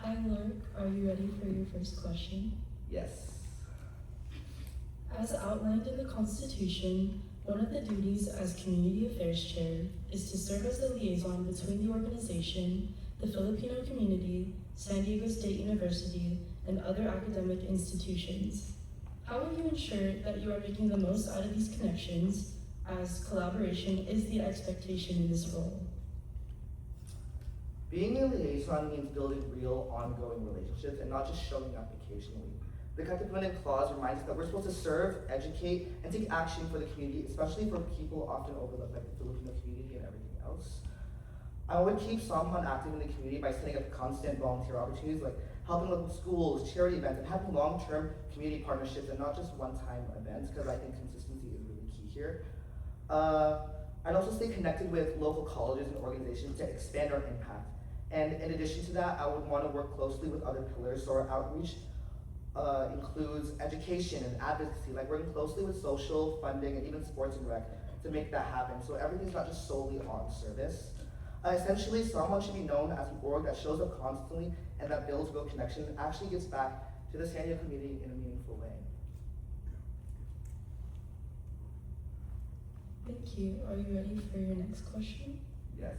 Hi Lark, are you ready for your first question? Yes. As outlined in the Constitution, one of the duties as Community Affairs Chair is to serve as the liaison between the organization, the Filipino community, San Diego State University, and other academic institutions. How will you ensure that you are making the most out of these connections, as collaboration is the expectation in this role? Being a liaison means building real, ongoing relationships and not just showing up occasionally. The Katipunan Clause reminds us that we're supposed to serve, educate, and take action for the community, especially for people often overlooked, like the Filipino community and everything else. I would keep Samahan active in the community by setting up constant volunteer opportunities, like helping local schools, charity events, and having long-term community partnerships and not just one-time events, because I think consistency is really key here. I'd also stay connected with local colleges and organizations to expand our impact. And in addition to that, I would want to work closely with other pillars, so our outreach includes education and advocacy, like working closely with social, funding, and even sports and rec to make that happen. So everything's not just solely on service. Essentially, someone should be known as an org that shows up constantly and that builds real connection and actually gives back to the San Diego community in a meaningful way. Thank you. Are you ready for your next question? Yes.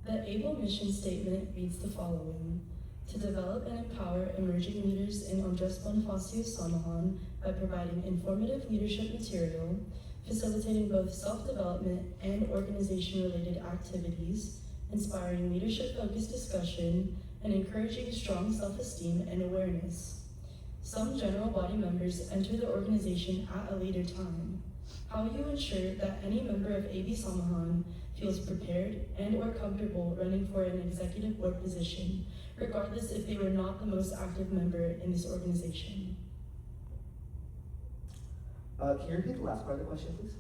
The ABLE mission statement reads the following: to develop and empower emerging leaders in Andres Bonifacio Samahan by providing informative leadership material, facilitating both self-development and organization-related activities, inspiring leadership-focused discussion, and encouraging strong self-esteem and awareness. Some general body members enter the organization at a later time. How will you ensure that any member of AB Samahan feels prepared and or comfortable running for an executive board position, regardless if they were not the most active member in this organization? Can you repeat the last part of the question, please?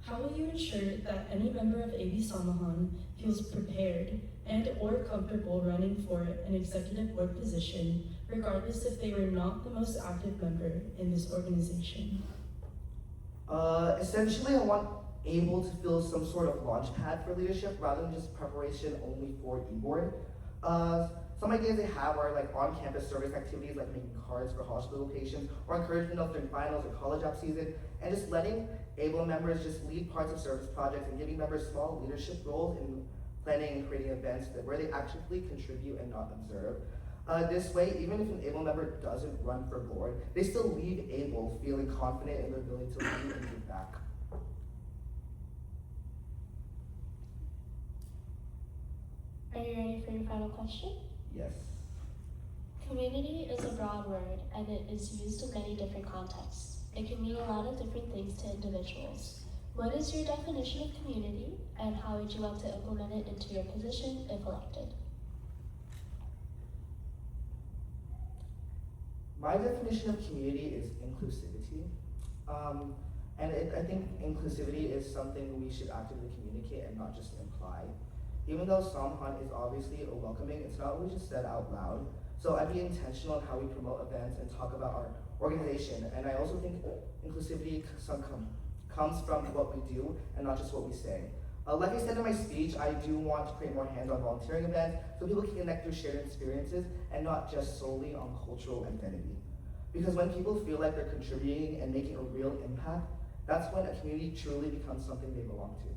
How will you ensure that any member of AB Samahan feels prepared and or comfortable running for an executive board position, regardless if they were not the most active member in this organization? Essentially, I want able to feel some sort of launch pad for leadership rather than just preparation only for e-board. Some ideas they have are like on-campus service activities like making cards for hospital patients or encouraging them during finals or college app season, and just letting ABLE members just lead parts of service projects and giving members small leadership roles in planning and creating events where they actively contribute and not observe. This way, even if an ABLE member doesn't run for board, they still leave ABLE feeling confident in their ability to lead and give back. Are you ready for your final question? Yes. Community is a broad word and it is used in many different contexts. It can mean a lot of different things to individuals. What is your definition of community and how would you want to implement it into your position if elected? My definition of community is inclusivity. I think inclusivity is something we should actively communicate and not just imply. Even though Samahan is obviously a welcoming, it's not always just said out loud. So I'd be intentional in how we promote events and talk about our organization. And I also think inclusivity comes from what we do and not just what we say. Like I said in my speech, I do want to create more hands-on volunteering events so people can connect through shared experiences and not just solely on cultural identity. Because when people feel like they're contributing and making a real impact, that's when a community truly becomes something they belong to.